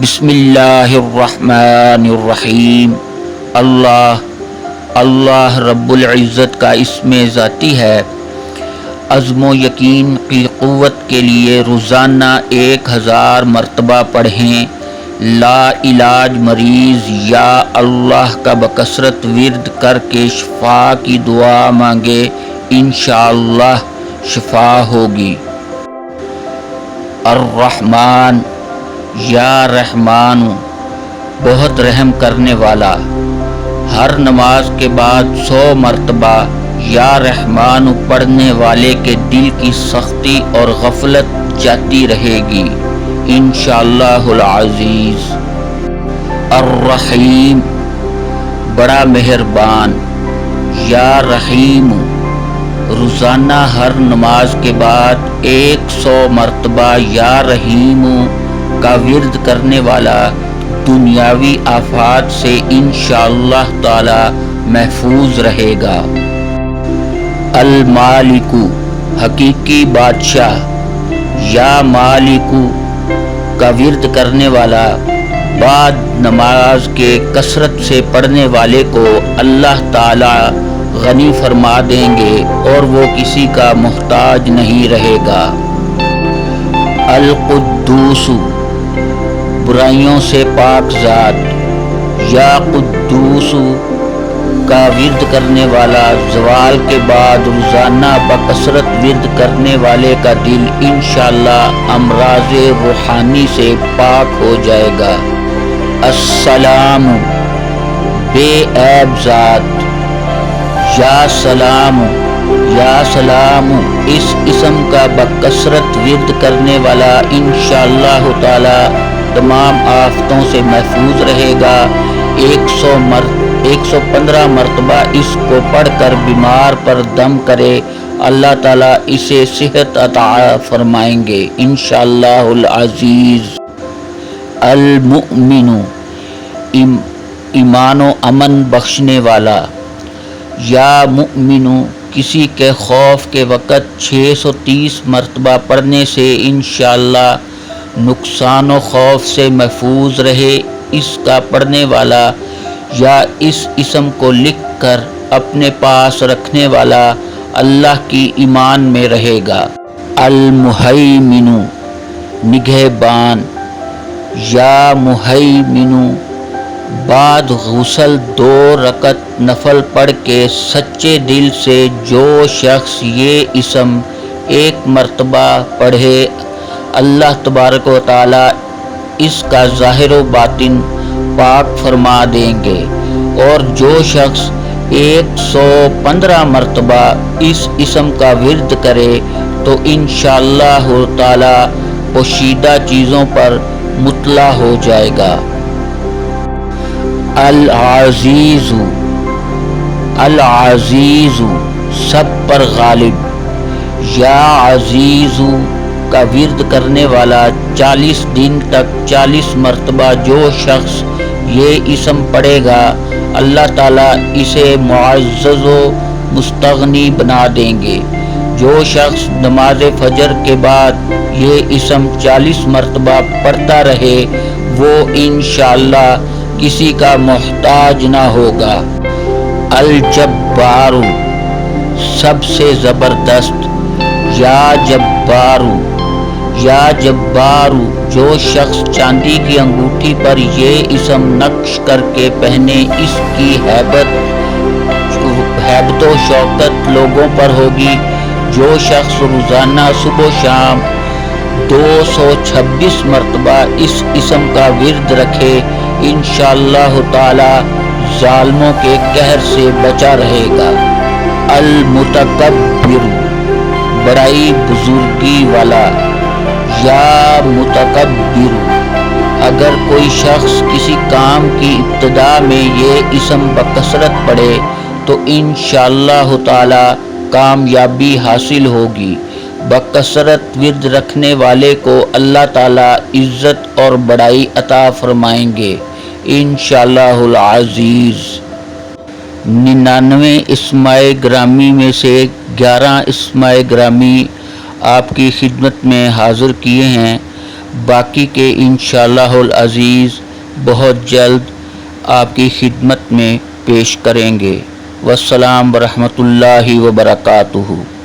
بسم اللہ الرحمن الرحیم۔ اللہ رب العزت کا اسم ذاتی ہے۔ عزم و یقین کی قوت کے لیے روزانہ 1000 مرتبہ پڑھیں۔ لا علاج مریض یا اللہ کا بکثرت ورد کر کے شفا کی دعا مانگے، انشاءاللہ شفا ہوگی۔ الرحمن، یا رحمان، بہت رحم کرنے والا۔ ہر نماز کے بعد 100 مرتبہ یا رحمان پڑھنے والے کے دل کی سختی اور غفلت جاتی رہے گی، انشاءاللہ العزیز۔ الرحیم، بڑا مہربان۔ یا رحیم، روزانہ ہر نماز کے بعد 100 مرتبہ یا رحیم کا ورد کرنے والا دنیاوی آفات سے انشاءاللہ تعالی محفوظ رہے گا۔ المالک، حقیقی بادشاہ۔ یا مالک کا ورد کرنے والا بعد نماز کے کثرت سے پڑھنے والے کو اللہ تعالی غنی فرما دیں گے اور وہ کسی کا محتاج نہیں رہے گا۔ القدوس، برائیوں سے پاک ذات۔ یا قدوس کا ورد کرنے والا زوال کے بعد روزانہ بکثرت ورد کرنے والے کا دل انشاءاللہ امراض روحانی سے پاک ہو جائے گا۔ السلام، بے عیب ذات۔ یا سلام، یا سلام اس اسم کا بکثرت ورد کرنے والا انشاءاللہ تعالی تمام آفتوں سے محفوظ رہے گا۔ 115 مرتبہ اس کو پڑھ کر بیمار پر دم کرے، اللہ تعالیٰ اسے صحت عطا فرمائیں گے، انشاءاللہ العزیز۔ المؤمن، ایمان و امن بخشنے والا۔ یا مؤمن، کسی کے خوف کے وقت 630 مرتبہ پڑھنے سے انشاءاللہ نقصان و خوف سے محفوظ رہے۔ اس کا پڑھنے والا یا اس اسم کو لکھ کر اپنے پاس رکھنے والا اللہ کی ایمان میں رہے گا۔ المہیمن، نگہبان۔ یا مہیمن، بعد غسل 2 رکعت نفل پڑھ کے سچے دل سے جو شخص یہ اسم 1 مرتبہ پڑھے، اللہ تبارک و تعالی اس کا ظاہر و باطن پاک فرما دیں گے، اور جو شخص 115 مرتبہ اس اسم کا ورد کرے تو انشاءاللہ تعالی پوشیدہ چیزوں پر مطلع ہو جائے گا۔ العزیز، العزیز سب پر غالب۔ یا عزیز کا ورد کرنے والا 40 دن تک 40 مرتبہ جو شخص یہ اسم پڑھے گا، اللہ تعالیٰ اسے معزز و مستغنی بنا دیں گے۔ جو شخص نماز فجر کے بعد یہ اسم 40 مرتبہ پڑھتا رہے، وہ انشاءاللہ کسی کا محتاج نہ ہوگا۔ الجبار، سب سے زبردست۔ یا جبار، یا جبار جو شخص چاندی کی انگوٹھی پر یہ اسم نقش کر کے پہنے، اس کی ہیبت و شوکت لوگوں پر ہوگی۔ جو شخص روزانہ صبح و شام 226 مرتبہ اس اسم کا ورد رکھے، انشاءاللہ تعالی ظالموں کے قہر سے بچا رہے گا۔ المتکبر، بڑائی بزرگی والا۔ یا متکبر، اگر کوئی شخص کسی کام کی ابتدا میں یہ اسم بکثرت پڑھے تو انشاءاللہ تعالی کامیابی حاصل ہوگی۔ بکثرت ورد رکھنے والے کو اللہ تعالی عزت اور بڑائی عطا فرمائیں گے، انشاءاللہ العزیز۔ 99 اسماء گرامی میں سے 11 اسماء گرامی آپ کی خدمت میں حاضر کیے ہیں۔ باقی کے انشاءاللہ العزیز بہت جلد آپ کی خدمت میں پیش کریں گے۔ والسلام ورحمۃ اللہ وبرکاتہ۔